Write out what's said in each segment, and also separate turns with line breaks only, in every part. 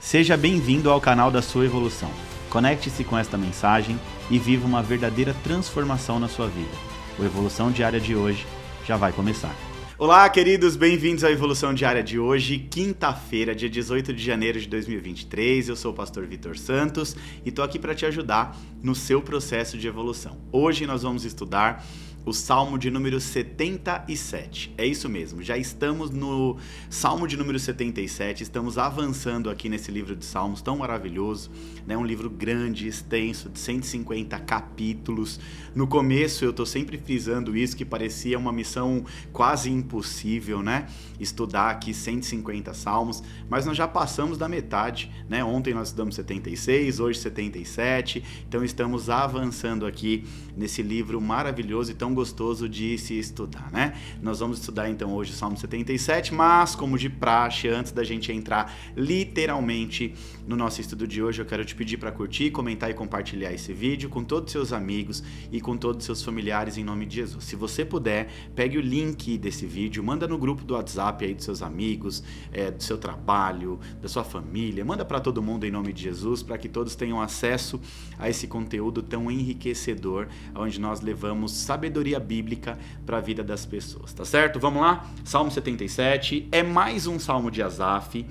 Seja bem-vindo ao canal da sua evolução. Conecte-se com esta mensagem e viva uma verdadeira transformação na sua vida. O Evolução Diária de hoje já vai começar. Olá, queridos, bem-vindos à Evolução Diária de hoje, quinta-feira, dia 18 de janeiro de 2023. Eu sou o pastor Vitor Santos e estou aqui para te ajudar no seu processo de evolução. Hoje nós vamos estudar o Salmo de número 77. É isso mesmo, já estamos no Salmo de número 77, estamos avançando aqui nesse livro de Salmos tão maravilhoso, né? Um livro grande, extenso, de 150 capítulos. No começo eu tô sempre frisando isso, que parecia uma missão quase impossível, né? Estudar aqui 150 salmos, mas nós já passamos da metade, né? Ontem nós estudamos 76, hoje 77, então estamos avançando aqui nesse livro maravilhoso e tão gostoso de se estudar, né? Nós vamos estudar então hoje o Salmo 77, mas como de praxe, antes da gente entrar literalmente no nosso estudo de hoje, eu quero te pedir para curtir, comentar e compartilhar esse vídeo com todos os seus amigos e com todos os seus familiares em nome de Jesus. Se você puder, pegue o link desse vídeo, manda no grupo do WhatsApp aí dos seus amigos, do seu trabalho, da sua família, manda para todo mundo em nome de Jesus, para que todos tenham acesso a esse conteúdo tão enriquecedor, onde nós levamos sabedoria bíblica para a vida das pessoas, tá certo? Vamos lá? Salmo 77 é mais um salmo de Asaf,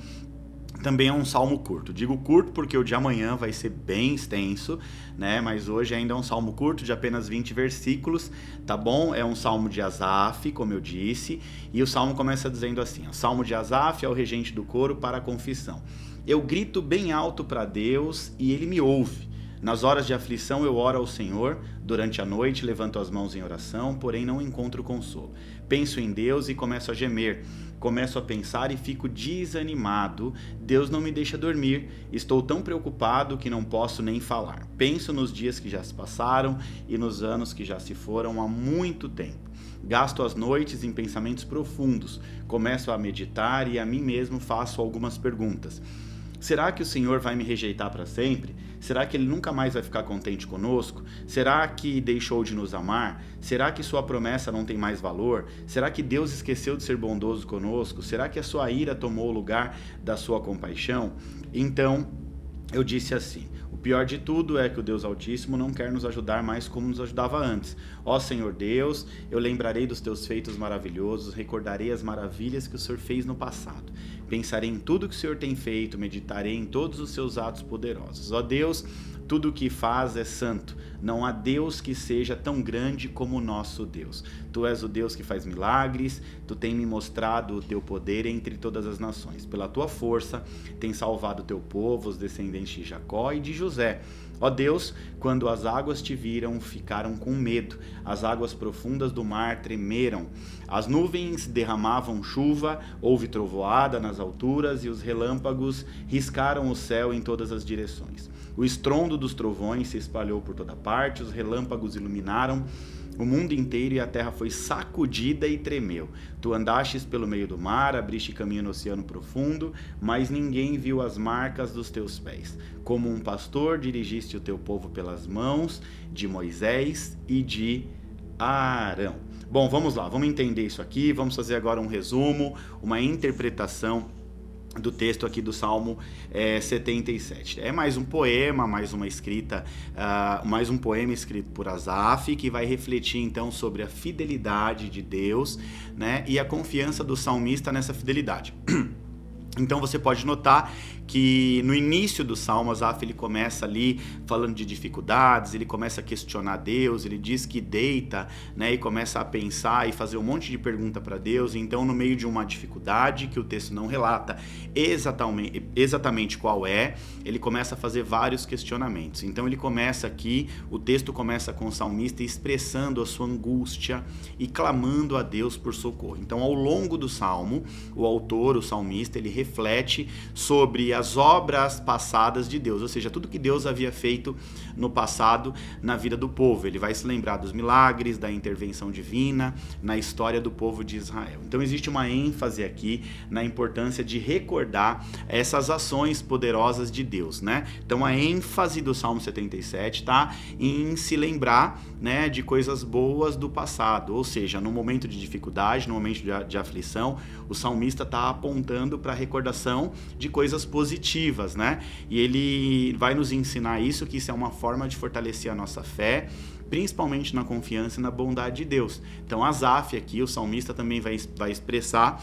também é um salmo curto. Digo curto porque o de amanhã vai ser bem extenso, né? Mas hoje ainda é um salmo curto de apenas 20 versículos, tá bom? É um salmo de Asaf, como eu disse, e o salmo começa dizendo assim, ó, Salmo de Asaf é o regente do coro para a confissão. Eu grito bem alto para Deus e ele me ouve. Nas horas de aflição eu oro ao Senhor, durante a noite levanto as mãos em oração, porém não encontro consolo. Penso em Deus e começo a gemer, começo a pensar e fico desanimado, Deus não me deixa dormir, estou tão preocupado que não posso nem falar. Penso nos dias que já se passaram e nos anos que já se foram há muito tempo. Gasto as noites em pensamentos profundos, começo a meditar e a mim mesmo faço algumas perguntas. Será que o Senhor vai me rejeitar para sempre? Será que Ele nunca mais vai ficar contente conosco? Será que deixou de nos amar? Será que sua promessa não tem mais valor? Será que Deus esqueceu de ser bondoso conosco? Será que a sua ira tomou o lugar da sua compaixão? Então, eu disse assim, o pior de tudo é que o Deus Altíssimo não quer nos ajudar mais como nos ajudava antes. Ó Senhor Deus, eu lembrarei dos teus feitos maravilhosos, recordarei as maravilhas que o Senhor fez no passado. Pensarei em tudo que o Senhor tem feito, meditarei em todos os seus atos poderosos. Ó Deus, tudo o que faz é santo. Não há Deus que seja tão grande como o nosso Deus. Tu és o Deus que faz milagres, tu tem me mostrado o teu poder entre todas as nações. Pela tua força, tem salvado o teu povo, os descendentes de Jacó e de José. Ó Deus, quando as águas te viram, ficaram com medo. As águas profundas do mar tremeram. As nuvens derramavam chuva, houve trovoada nas alturas e os relâmpagos riscaram o céu em todas as direções. O estrondo dos trovões se espalhou por toda parte, os relâmpagos iluminaram o mundo inteiro e a terra foi sacudida e tremeu. Tu andastes pelo meio do mar, abriste caminho no oceano profundo, mas ninguém viu as marcas dos teus pés. Como um pastor dirigiste o teu povo pelas mãos de Moisés e de Arão. Bom, vamos lá, vamos entender isso aqui, vamos fazer agora um resumo, uma interpretação do texto aqui do Salmo 77. É mais um poema, mais uma escrita, mais um poema escrito por Asaf, que vai refletir então sobre a fidelidade de Deus, né, e a confiança do salmista nessa fidelidade. Então você pode notar que no início do Salmo, Asaf ele começa ali falando de dificuldades, ele começa a questionar Deus, ele diz que deita, né, e começa a pensar e fazer um monte de pergunta para Deus. Então, no meio de uma dificuldade que o texto não relata exatamente qual é, ele começa a fazer vários questionamentos. Então ele começa aqui, o texto começa com o salmista expressando a sua angústia e clamando a Deus por socorro. Então, ao longo do Salmo, o autor, o salmista, ele reflete sobre as obras passadas de Deus, ou seja, tudo que Deus havia feito no passado na vida do povo. Ele vai se lembrar dos milagres, da intervenção divina na história do povo de Israel. Então existe uma ênfase aqui na importância de recordar essas ações poderosas de Deus, né? Então a ênfase do Salmo 77 está em se lembrar, né, de coisas boas do passado, ou seja, no momento de dificuldade, no momento de aflição, o salmista está apontando para a recordação de coisas positivas, né? E ele vai nos ensinar isso, que isso é uma forma de fortalecer a nossa fé, principalmente na confiança e na bondade de Deus. Então Asaf aqui, o salmista, também vai expressar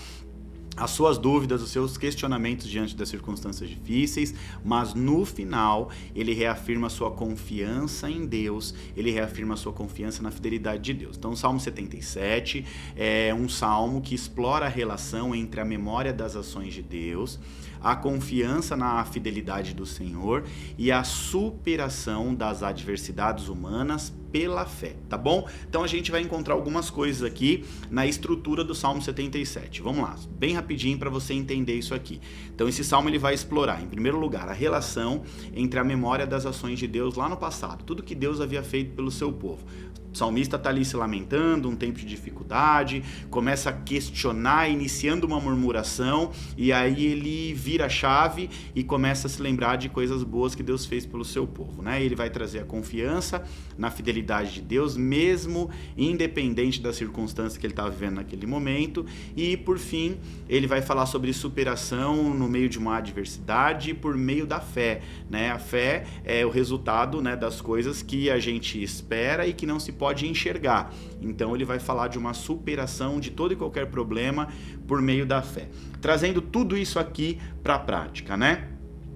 as suas dúvidas, os seus questionamentos diante das circunstâncias difíceis, mas no final ele reafirma a sua confiança em Deus, ele reafirma a sua confiança na fidelidade de Deus. Então o Salmo 77 é um salmo que explora a relação entre a memória das ações de Deus, a confiança na fidelidade do Senhor e a superação das adversidades humanas pela fé, tá bom? Então a gente vai encontrar algumas coisas aqui na estrutura do Salmo 77. Vamos lá, bem rapidinho para você entender isso aqui. Então esse salmo ele vai explorar, em primeiro lugar, a relação entre a memória das ações de Deus lá no passado, tudo que Deus havia feito pelo seu povo. O salmista está ali se lamentando, um tempo de dificuldade, começa a questionar, iniciando uma murmuração, e aí ele vira a chave e começa a se lembrar de coisas boas que Deus fez pelo seu povo, né? Ele vai trazer a confiança na fidelidade de Deus, mesmo independente da circunstância que ele estava vivendo naquele momento, e por fim, ele vai falar sobre superação no meio de uma adversidade por meio da fé, né? A fé é o resultado, né, das coisas que a gente espera e que não se pode enxergar. Então ele vai falar de uma superação de todo e qualquer problema por meio da fé. Trazendo tudo isso aqui para a prática, né?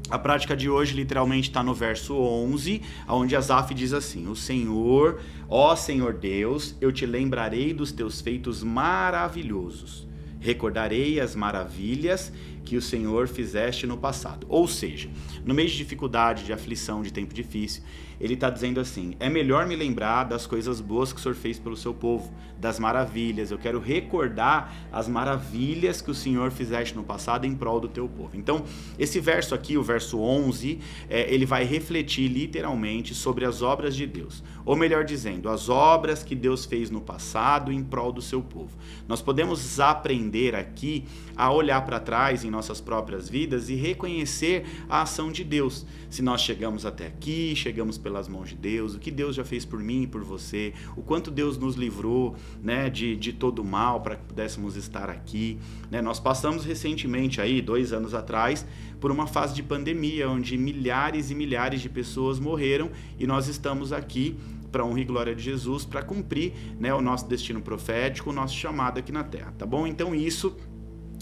A prática de hoje literalmente está no verso 11, onde Asaf diz assim: o Senhor, ó Senhor Deus, eu te lembrarei dos teus feitos maravilhosos. Recordarei as maravilhas que o Senhor fizeste no passado. Ou seja, no meio de dificuldade, de aflição, de tempo difícil, ele está dizendo assim: é melhor me lembrar das coisas boas que o Senhor fez pelo seu povo, das maravilhas. Eu quero recordar as maravilhas que o Senhor fizeste no passado em prol do teu povo. Então, esse verso aqui, o verso 11, ele vai refletir literalmente sobre as obras de Deus. Ou melhor dizendo, as obras que Deus fez no passado em prol do seu povo. Nós podemos aprender aqui a olhar para trás em nossas próprias vidas e reconhecer a ação de Deus. Se nós chegamos até aqui, chegamos pelas mãos de Deus, o que Deus já fez por mim e por você, o quanto Deus nos livrou, né, de todo o mal para que pudéssemos estar aqui, né? Nós passamos recentemente, aí, 2 anos atrás, por uma fase de pandemia, onde milhares e milhares de pessoas morreram e nós estamos aqui para a honra e glória de Jesus, para cumprir, né, o nosso destino profético, o nosso chamado aqui na Terra, tá bom? Então isso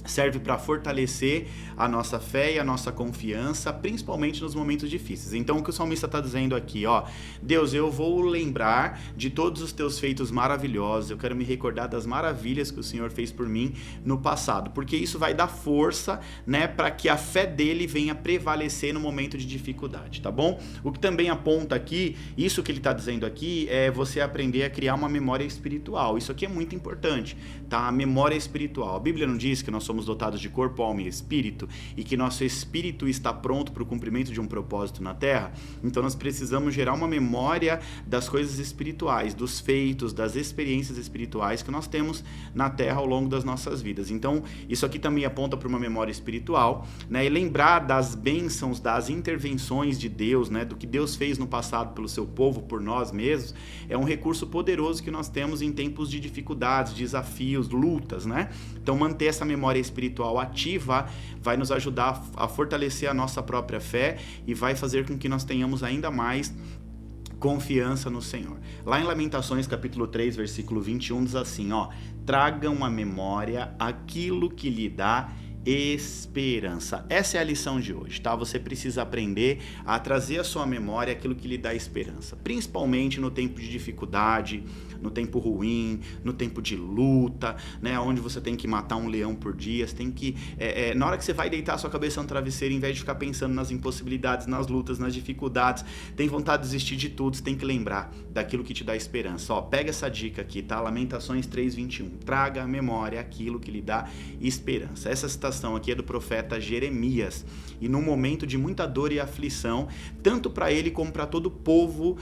serve para fortalecer a nossa fé e a nossa confiança, principalmente nos momentos difíceis. Então, o que o salmista está dizendo aqui, ó: Deus, eu vou lembrar de todos os teus feitos maravilhosos, eu quero me recordar das maravilhas que o Senhor fez por mim no passado, porque isso vai dar força, né, para que a fé dele venha prevalecer no momento de dificuldade, tá bom? O que também aponta aqui, isso que ele está dizendo aqui, é você aprender a criar uma memória espiritual. Isso aqui é muito importante, tá? A memória espiritual. A Bíblia não diz que nós somos dotados de corpo, alma e espírito, e que nosso espírito está pronto para o cumprimento de um propósito na Terra? Então nós precisamos gerar uma memória das coisas espirituais, dos feitos, das experiências espirituais que nós temos na Terra ao longo das nossas vidas. Então isso aqui também aponta para uma memória espiritual, né? E lembrar das bênçãos, das intervenções de Deus, né? Do que Deus fez no passado pelo seu povo, por nós mesmos, é um recurso poderoso que nós temos em tempos de dificuldades, desafios, lutas, né? Então manter essa memória espiritual ativa vai nos ajudar a fortalecer a nossa própria fé e vai fazer com que nós tenhamos ainda mais confiança no Senhor. Lá em Lamentações, capítulo 3, versículo 21, diz assim, ó: tragam à memória aquilo que lhe dá esperança. Essa é a lição de hoje, tá? Você precisa aprender a trazer à sua memória aquilo que lhe dá esperança, principalmente no tempo de dificuldade, no tempo ruim, no tempo de luta, né? Onde você tem que matar um leão por dia, você tem que... na hora que você vai deitar a sua cabeça no travesseiro, em vez de ficar pensando nas impossibilidades, nas lutas, nas dificuldades, tem vontade de desistir de tudo, você tem que lembrar daquilo que te dá esperança. Ó, pega essa dica aqui, tá? Lamentações 3:21. Traga à memória aquilo que lhe dá esperança. Essa citação citação aqui é do profeta Jeremias, e num momento de muita dor e aflição, tanto para ele como para todo o povo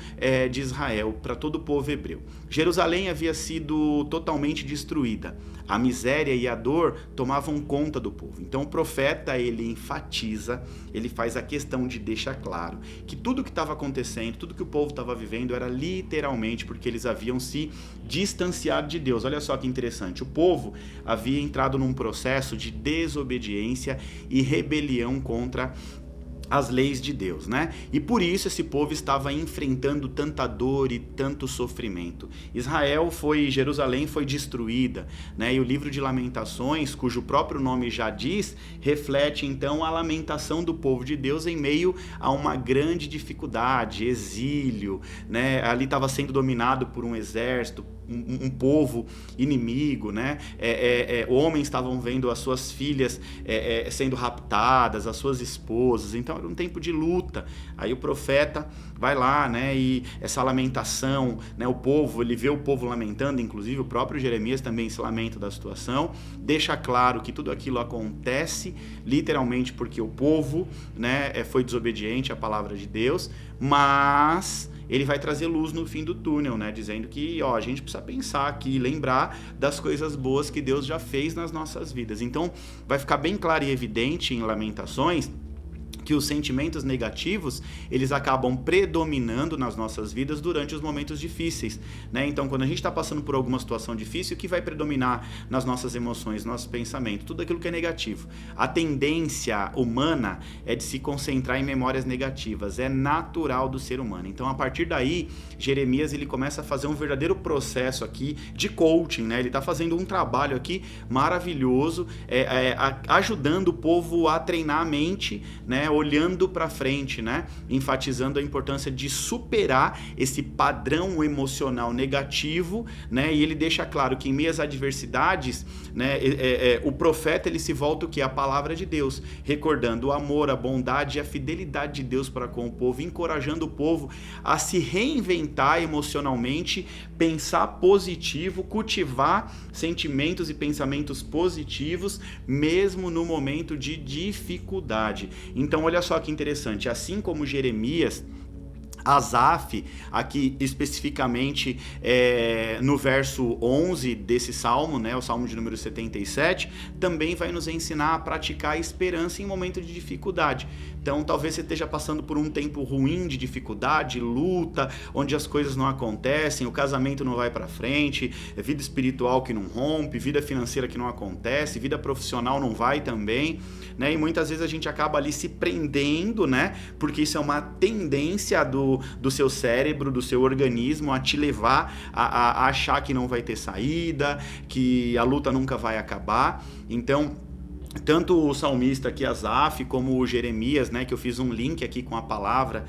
de Israel, para todo o povo hebreu. Jerusalém havia sido totalmente destruída, a miséria e a dor tomavam conta do povo. Então o profeta, ele enfatiza, ele faz a questão de deixar claro que tudo que estava acontecendo, tudo que o povo estava vivendo era literalmente porque eles haviam se distanciado de Deus. Olha só que interessante, o povo havia entrado num processo de desobediência e rebelião contra as leis de Deus, né? E por isso esse povo estava enfrentando tanta dor e tanto sofrimento. Jerusalém foi destruída, né? E o livro de Lamentações, cujo próprio nome já diz, reflete então a lamentação do povo de Deus em meio a uma grande dificuldade, exílio, né? Ali estava sendo dominado por um exército, um povo inimigo, né? Homens estavam vendo as suas filhas sendo raptadas, as suas esposas. Então era um tempo de luta. Aí o profeta vai lá, né? E essa lamentação, né? O povo, ele vê o povo lamentando, inclusive o próprio Jeremias também se lamenta da situação, deixa claro que tudo aquilo acontece literalmente porque o povo, né? Foi desobediente à palavra de Deus, mas ele vai trazer luz no fim do túnel, né? Dizendo que, a gente precisa pensar aqui, lembrar das coisas boas que Deus já fez nas nossas vidas. Então, vai ficar bem claro e evidente em Lamentações que os sentimentos negativos, eles acabam predominando nas nossas vidas durante os momentos difíceis, né? Então, quando a gente está passando por alguma situação difícil, o que vai predominar nas nossas emoções, nossos pensamentos? Tudo aquilo que é negativo. A tendência humana é de se concentrar em memórias negativas, é natural do ser humano. Então, a partir daí, Jeremias, ele começa a fazer um verdadeiro processo aqui de coaching, né? Ele está fazendo um trabalho aqui maravilhoso, ajudando o povo a treinar a mente, né? Olhando para frente, né? Enfatizando a importância de superar esse padrão emocional negativo, né? E ele deixa claro que em meio às adversidades, né? O profeta, ele se volta o que? A palavra de Deus, recordando o amor, a bondade e a fidelidade de Deus para com o povo, encorajando o povo a se reinventar emocionalmente, pensar positivo, cultivar sentimentos e pensamentos positivos, mesmo no momento de dificuldade. Então, olha só que interessante, assim como Jeremias, Asaf, aqui especificamente no verso 11 desse salmo, né, o salmo de número 77, também vai nos ensinar a praticar a esperança em momento de dificuldade. Então, talvez você esteja passando por um tempo ruim de dificuldade, luta, onde as coisas não acontecem, o casamento não vai para frente, vida espiritual que não rompe, vida financeira que não acontece, vida profissional não vai também, né? E muitas vezes a gente acaba ali se prendendo, né? Porque isso é uma tendência do seu cérebro, do seu organismo a te levar a achar que não vai ter saída, que a luta nunca vai acabar. Então, tanto o salmista aqui, Asaf, como o Jeremias, né, que eu fiz um link aqui com a palavra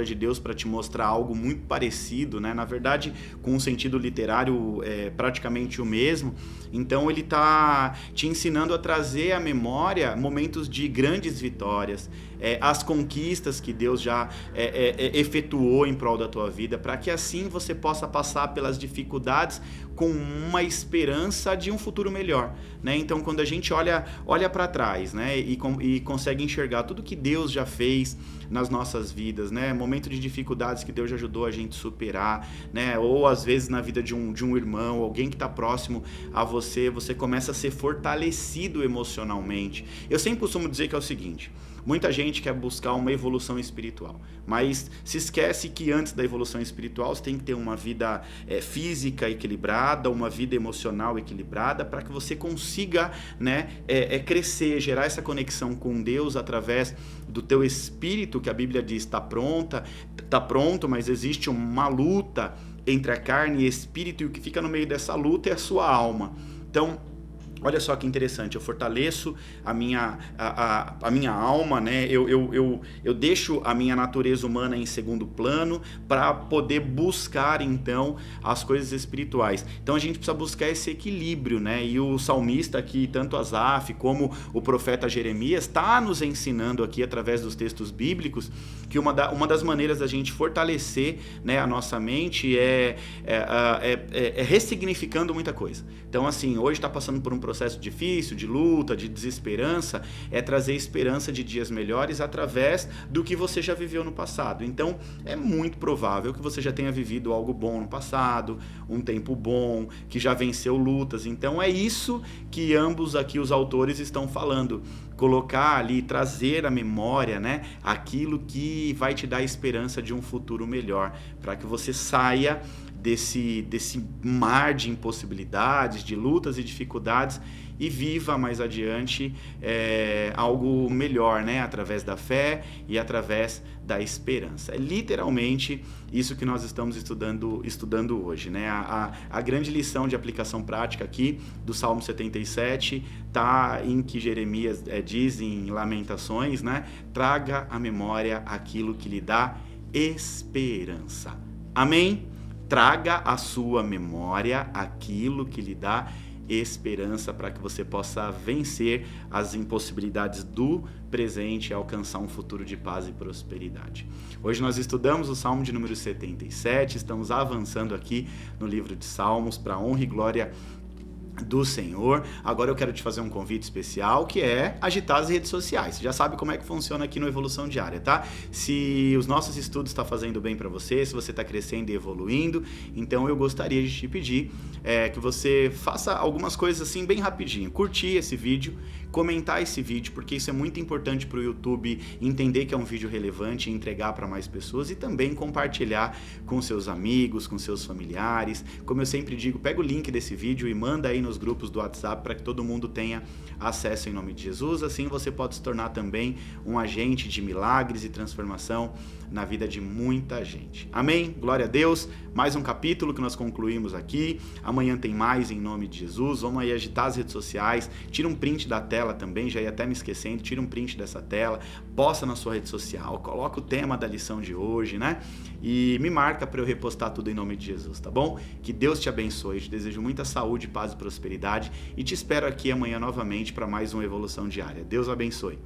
de Deus para te mostrar algo muito parecido, né, na verdade com um sentido literário praticamente o mesmo. Então ele está te ensinando a trazer à memória momentos de grandes vitórias, as conquistas que Deus já efetuou em prol da tua vida, para que assim você possa passar pelas dificuldades com uma esperança de um futuro melhor, né? Então, quando a gente olha para trás, né, e consegue enxergar tudo que Deus já fez nas nossas vidas, né, momento de dificuldades que Deus já ajudou a gente superar, né, ou às vezes na vida de um irmão, alguém que está próximo a você começa a ser fortalecido emocionalmente. Eu sempre costumo dizer que é o seguinte: muita gente quer buscar uma evolução espiritual, mas se esquece que antes da evolução espiritual você tem que ter uma vida física equilibrada, uma vida emocional equilibrada, para que você consiga, né, crescer, gerar essa conexão com Deus através do teu espírito, que a Bíblia diz está pronto, mas existe uma luta entre a carne e espírito, e o que fica no meio dessa luta é a sua alma. Então, olha só que interessante, eu fortaleço a minha alma, né? Eu deixo a minha natureza humana em segundo plano para poder buscar, então, as coisas espirituais. Então a gente precisa buscar esse equilíbrio, né? E o salmista aqui, tanto Asaf como o profeta Jeremias, está nos ensinando aqui, através dos textos bíblicos, que uma das maneiras da gente fortalecer, né, a nossa mente é ressignificando muita coisa. Então, assim, hoje está passando por um processo processo difícil, de luta, de desesperança, é trazer esperança de dias melhores através do que você já viveu no passado. Então, é muito provável que você já tenha vivido algo bom no passado, um tempo bom, que já venceu lutas. Então, é isso que ambos aqui, os autores, estão falando. Colocar ali, trazer à memória, né, aquilo que vai te dar esperança de um futuro melhor, para que você saia desse mar de impossibilidades, de lutas e dificuldades e viva mais adiante algo melhor, né? Através da fé e através da esperança. É literalmente isso que nós estamos estudando hoje, né? A grande lição de aplicação prática aqui do Salmo 77 está em que Jeremias diz em Lamentações, né? Traga à memória aquilo que lhe dá esperança. Amém? Traga à sua memória aquilo que lhe dá esperança para que você possa vencer as impossibilidades do presente e alcançar um futuro de paz e prosperidade. Hoje nós estudamos o Salmo de número 77, estamos avançando aqui no livro de Salmos para a honra e glória do Senhor. Agora eu quero te fazer um convite especial, que é agitar as redes sociais. Você já sabe como é que funciona aqui no Evolução Diária, tá? Se os nossos estudos estão fazendo bem para você, se você está crescendo e evoluindo, então eu gostaria de te pedir que você faça algumas coisas assim bem rapidinho. Curtir esse vídeo, comentar esse vídeo, porque isso é muito importante para o YouTube entender que é um vídeo relevante e entregar para mais pessoas, e também compartilhar com seus amigos, com seus familiares. Como eu sempre digo, pega o link desse vídeo e manda aí nos grupos do WhatsApp para que todo mundo tenha acesso em nome de Jesus. Assim você pode se tornar também um agente de milagres e transformação na vida de muita gente. Amém? Glória a Deus. Mais um capítulo que nós concluímos aqui. Amanhã tem mais em nome de Jesus. Vamos aí agitar as redes sociais. Tira um print da tela também, já ia até me esquecendo. Tira um print dessa tela, posta na sua rede social, coloca o tema da lição de hoje, né? E me marca para eu repostar tudo em nome de Jesus, tá bom? Que Deus te abençoe. Eu te desejo muita saúde, paz e prosperidade e te espero aqui amanhã novamente para mais uma Evolução Diária. Deus abençoe.